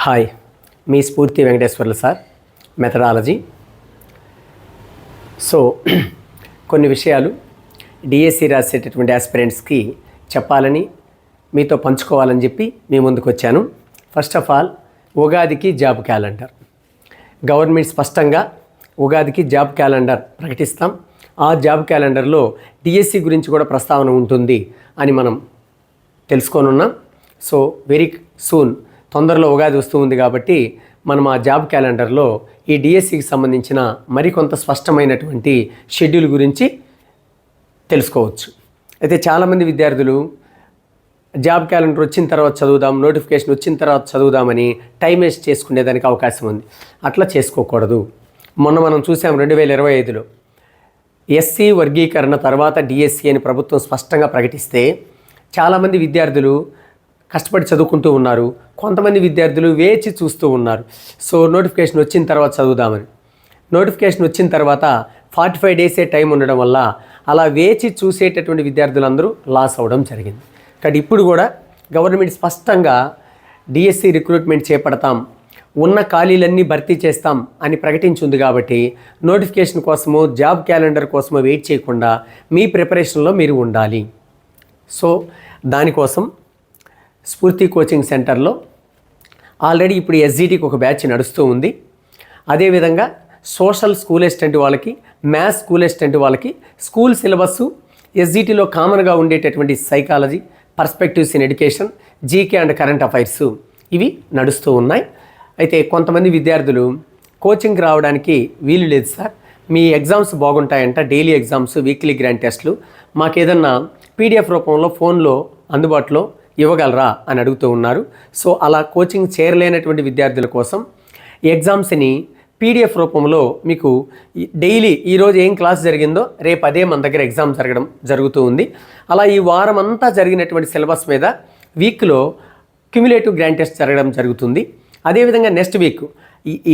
Hi, మీ స్ఫూర్తి Venkateswarlu sir, methodology. So కొన్ని విషయాలు డిఎస్సి రాసేటటువంటి ఆస్పిరెంట్స్కి చెప్పాలని, మీతో పంచుకోవాలని చెప్పి మీ ముందుకు వచ్చాను. ఫస్ట్ ఆఫ్ ఆల్, ఉగాదికి జాబ్ క్యాలెండర్ గవర్నమెంట్ స్పష్టంగా ఉగాదికి జాబ్ క్యాలెండర్ ప్రకటిస్తాం. ఆ జాబ్ క్యాలెండర్లో డిఎస్సి గురించి కూడా ప్రస్తావన ఉంటుంది అని మనం తెలుసుకొనున్నాం. సో వెరీ సూన్, తొందరలో ఉగాది వస్తూ ఉంది కాబట్టి మనం ఆ జాబ్ క్యాలెండర్లో ఈ డిఎస్సికి సంబంధించిన మరికొంత స్పష్టమైనటువంటి షెడ్యూల్ గురించి తెలుసుకోవచ్చు. అయితే చాలామంది విద్యార్థులు జాబ్ క్యాలెండర్ వచ్చిన తర్వాత చదువుదాం, నోటిఫికేషన్ వచ్చిన తర్వాత చదువుదామని టైం వేస్ట్ చేసుకునేదానికి అవకాశం ఉంది. అట్లా చేసుకోకూడదు. మొన్న మనం చూసాం 2025లో ఎస్సీ వర్గీకరణ తర్వాత డిఎస్సి అని ప్రభుత్వం స్పష్టంగా ప్రకటిస్తే చాలామంది విద్యార్థులు కష్టపడి చదువుకుంటూ ఉన్నారు. కొంతమంది విద్యార్థులు వేచి చూస్తూ ఉన్నారు. సో నోటిఫికేషన్ వచ్చిన తర్వాత చదువుదామని. నోటిఫికేషన్ వచ్చిన తర్వాత 45 డేసే టైం ఉండడం వల్ల అలా వేచి చూసేటటువంటి విద్యార్థులందరూ లాస్ అవ్వడం జరిగింది. కాబట్టి ఇప్పుడు కూడా గవర్నమెంట్ స్పష్టంగా డిఎస్సి రిక్రూట్మెంట్ చేపడతాం, ఉన్న ఖాళీలన్నీ భర్తీ చేస్తాం అని ప్రకటించింది. కాబట్టి నోటిఫికేషన్ కోసమో జాబ్ క్యాలెండర్ కోసమో వెయిట్ చేయకుండా మీ ప్రిపరేషన్లో మీరు ఉండాలి. సో దానికోసం స్ఫూర్తి కోచింగ్ సెంటర్లో ఆల్రెడీ ఇప్పుడు ఎస్జిటికి ఒక బ్యాచ్ నడుస్తూ ఉంది. అదేవిధంగా సోషల్ స్కూల్ అసిస్టెంట్ వాళ్ళకి, మ్యాథ్స్ స్కూల్ అసిస్టెంట్ వాళ్ళకి స్కూల్ సిలబస్సు ఎస్జిటిలో కామన్గా ఉండేటటువంటి psychology, perspectives in education, GK and current affairs ఇవి నడుస్తూ ఉన్నాయి. అయితే కొంతమంది విద్యార్థులు కోచింగ్కి రావడానికి వీలు లేదు సార్, మీ ఎగ్జామ్స్ బాగుంటాయంట, డైలీ ఎగ్జామ్స్, వీక్లీ గ్రాండ్ టెస్ట్లు, మాకేదన్నా పీడిఎఫ్ రూపంలో ఫోన్లో అందుబాటులో ఇవ్వగలరా అని అడుగుతూ ఉన్నారు. సో అలా కోచింగ్ చేరలేనటువంటి విద్యార్థుల కోసం ఎగ్జామ్స్ని పీడిఎఫ్ రూపంలో మీకు డైలీ ఈరోజు ఏం క్లాస్ జరిగిందో రేపు అదే మన దగ్గర ఎగ్జామ్ జరుగుతూ ఉంది. అలా ఈ వారం అంతా జరిగినటువంటి సిలబస్ మీద వీక్లో క్యుములేటివ్ గ్రాండ్ టెస్ట్ జరగడం జరుగుతుంది. అదేవిధంగా నెక్స్ట్ వీక్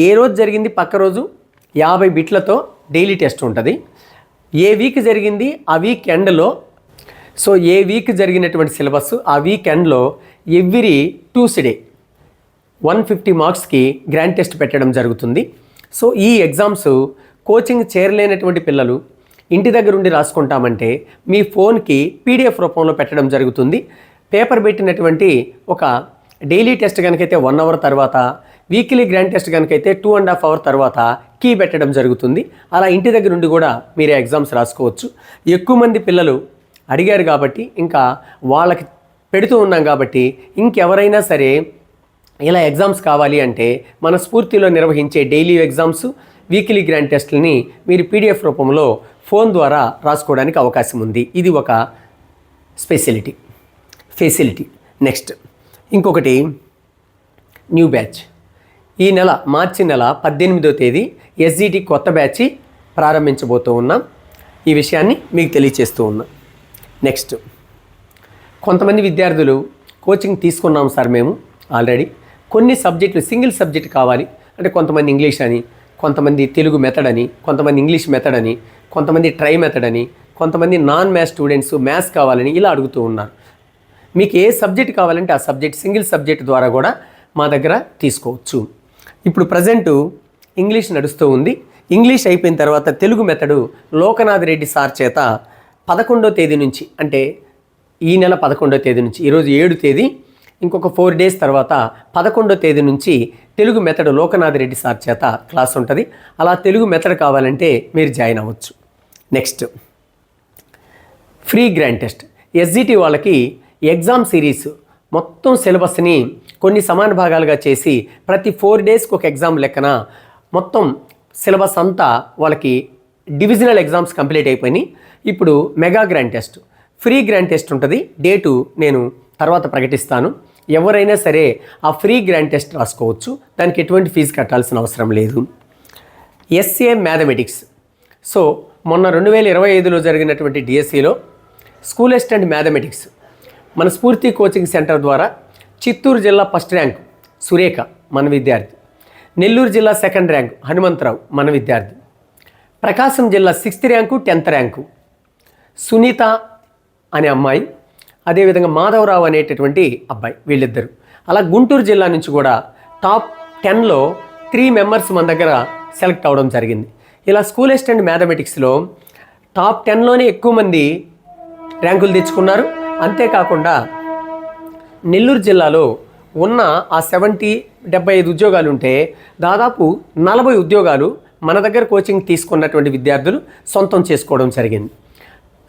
ఏ రోజు జరిగింది పక్క రోజు 50 బిట్లతో డైలీ టెస్ట్ ఉంటుంది. ఏ వీక్ జరిగింది ఆ వీక్ ఎండ్లో, సో ఏ వీక్ జరిగినటువంటి సిలబస్ ఆ వీక్ ఎండ్లో ఎవ్రీ ట్యూస్డే 150 మార్క్స్కి గ్రాండ్ టెస్ట్ పెట్టడం జరుగుతుంది. సో ఈ ఎగ్జామ్స్ కోచింగ్ చేరలేనటువంటి పిల్లలు ఇంటి దగ్గర ఉండి రాసుకుంటామంటే మీ ఫోన్కి పీడిఎఫ్ రూపంలో పెట్టడం జరుగుతుంది. పేపర్ పెట్టినటువంటి ఒక డైలీ టెస్ట్ కనుకైతే 1 అవర్ తర్వాత, వీక్లీ గ్రాండ్ టెస్ట్ కనుకైతే 2.5 అవర్ తర్వాత కీ పెట్టడం జరుగుతుంది. అలా ఇంటి దగ్గర ఉండి కూడా మీరు ఎగ్జామ్స్ రాసుకోవచ్చు. ఎక్కువ మంది పిల్లలు అడిగారు కాబట్టి ఇంకా వాళ్ళకి పెడుతూ ఉన్నాం కాబట్టి ఇంకెవరైనా సరే ఇలా ఎగ్జామ్స్ కావాలి అంటే మన స్ఫూర్తిలో నిర్వహించే డైలీ ఎగ్జామ్స్, వీక్లీ గ్రాండ్ టెస్ట్లని మీరు పీడిఎఫ్ రూపంలో ఫోన్ ద్వారా రాసుకోవడానికి అవకాశం ఉంది. ఇది ఒక ఫెసిలిటీ. నెక్స్ట్ ఇంకొకటి, న్యూ బ్యాచ్. ఈ నెల మార్చి నెల 18వ తేదీ ఎస్జిటి కొత్త బ్యాచ్ ప్రారంభించబోతూ ఉన్నాం. ఈ విషయాన్ని మీకు తెలియచేస్తూ ఉన్నాం. నెక్స్ట్, కొంతమంది విద్యార్థులు కోచింగ్ తీసుకున్నాం సార్ మేము ఆల్రెడీ, కొన్ని సబ్జెక్టులు సింగిల్ సబ్జెక్ట్ కావాలి అంటే కొంతమంది ఇంగ్లీష్ అని, కొంతమంది తెలుగు మెథడ్ అని, కొంతమంది ఇంగ్లీష్ మెథడ్ అని, కొంతమంది ట్రై మెథడ్ అని, కొంతమంది నాన్ మ్యాథ్స్ స్టూడెంట్స్ మ్యాథ్స్ కావాలని ఇలా అడుగుతూ ఉన్నారు. మీకు ఏ సబ్జెక్ట్ కావాలంటే ఆ సబ్జెక్ట్ సింగిల్ సబ్జెక్ట్ ద్వారా కూడా మా దగ్గర తీసుకోవచ్చు. ఇప్పుడు ప్రజెంటు ఇంగ్లీష్ నడుస్తూ ఉంది. ఇంగ్లీష్ అయిపోయిన తర్వాత తెలుగు మెథడు లోకనాథ్ రెడ్డి సార్ చేత 11వ తేదీ నుంచి, అంటే ఈ నెల 11వ తేదీ నుంచి, ఈరోజు 7వ తేదీ, ఇంకొక 4 డేస్ తర్వాత 11వ తేదీ నుంచి తెలుగు మెథడ్ లోకనాథ్ రెడ్డి సార్ చేత క్లాస్ ఉంటుంది. అలా తెలుగు మెథడ్ కావాలంటే మీరు జాయిన్ అవ్వచ్చు. Next, free grand test. SGT వాళ్ళకి ఎగ్జామ్ సిరీస్ మొత్తం సిలబస్ని కొన్ని సమాన భాగాలుగా చేసి ప్రతి 4 డేస్కి ఒక ఎగ్జామ్ లెక్కన మొత్తం సిలబస్ అంతా వాళ్ళకి డివిజనల్ ఎగ్జామ్స్ కంప్లీట్ అయిపోయినాయి. ఇప్పుడు mega grand test, free grand test ఉంటుంది. డేటు నేను తర్వాత ప్రకటిస్తాను. ఎవరైనా సరే ఆ ఫ్రీ గ్రాండ్ టెస్ట్ రాసుకోవచ్చు. దానికి ఎటువంటి ఫీజు కట్టాల్సిన అవసరం లేదు. SA mathematics. సో మొన్న 2025లో జరిగినటువంటి డిఎస్సిలో స్కూల్ అసిస్టెంట్ మ్యాథమెటిక్స్ మన స్ఫూర్తి కోచింగ్ సెంటర్ ద్వారా చిత్తూరు జిల్లా ఫస్ట్ ర్యాంక్ సురేఖ మన విద్యార్థి, నెల్లూరు జిల్లా సెకండ్ ర్యాంకు హనుమంతరావు మన విద్యార్థి, ప్రకాశం జిల్లా 6th rank 10th rank Sunitha అనే అమ్మాయి, అదేవిధంగా మాధవరావు అనేటటువంటి అబ్బాయి, వీళ్ళిద్దరు. అలా గుంటూరు జిల్లా నుంచి కూడా టాప్ 10లో 3 మెంబర్స్ మన దగ్గర సెలెక్ట్ అవ్వడం జరిగింది. ఇలా స్కూల్ అసిస్టెంట్ మ్యాథమెటిక్స్లో టాప్ 10లోనే ఎక్కువ మంది ర్యాంకులు తెచ్చుకున్నారు. అంతేకాకుండా నెల్లూరు జిల్లాలో ఉన్న ఆ 75 ఉద్యోగాలు ఉంటే దాదాపు 40 ఉద్యోగాలు మన దగ్గర కోచింగ్ తీసుకున్నటువంటి విద్యార్థులు సొంతం చేసుకోవడం జరిగింది.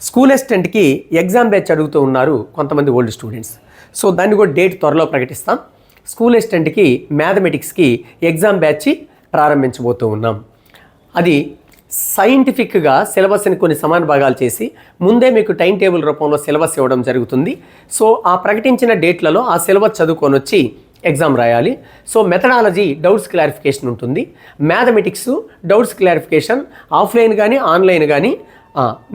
స్కూల్ అసిస్టెంట్కి ఎగ్జామ్ బ్యాచ్ అడుగుతూ ఉన్నారు కొంతమంది ఓల్డ్ స్టూడెంట్స్. సో దాన్ని కూడా డేట్ త్వరలో ప్రకటిస్తాం. స్కూల్ అసిస్టెంట్కి మ్యాథమెటిక్స్కి ఎగ్జామ్ బ్యాచ్ ప్రారంభించబోతూ ఉన్నాం. అది సైంటిఫిక్గా సిలబస్ని కొన్ని సమాన భాగాలు చేసి ముందే మీకు టైం టేబుల్ రూపంలో సిలబస్ ఇవ్వడం జరుగుతుంది. సో ఆ ప్రకటించిన డేట్లలో ఆ సిలబస్ చదువుకొని వచ్చి ఎగ్జామ్ రాయాలి. సో మెథడాలజీ డౌట్స్ క్లారిఫికేషన్ ఉంటుంది. మ్యాథమెటిక్స్ డౌట్స్ క్లారిఫికేషన్ ఆఫ్లైన్ కానీ ఆన్లైన్ కానీ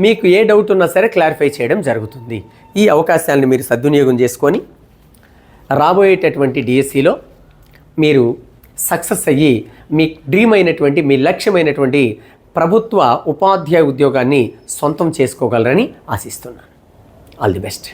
మీకు ఏ డౌట్ ఉన్నా సరే క్లారిఫై చేయడం జరుగుతుంది. ఈ అవకాశాలను మీరు సద్వినియోగం చేసుకొని రాబోయేటటువంటి డిఎస్సిలో మీరు సక్సెస్ అయ్యి మీ డ్రీమ్ అయినటువంటి మీ లక్ష్యమైనటువంటి ప్రభుత్వ ఉపాధ్యాయ ఉద్యోగాన్ని సొంతం చేసుకోగలరని ఆశిస్తున్నాను. All the best.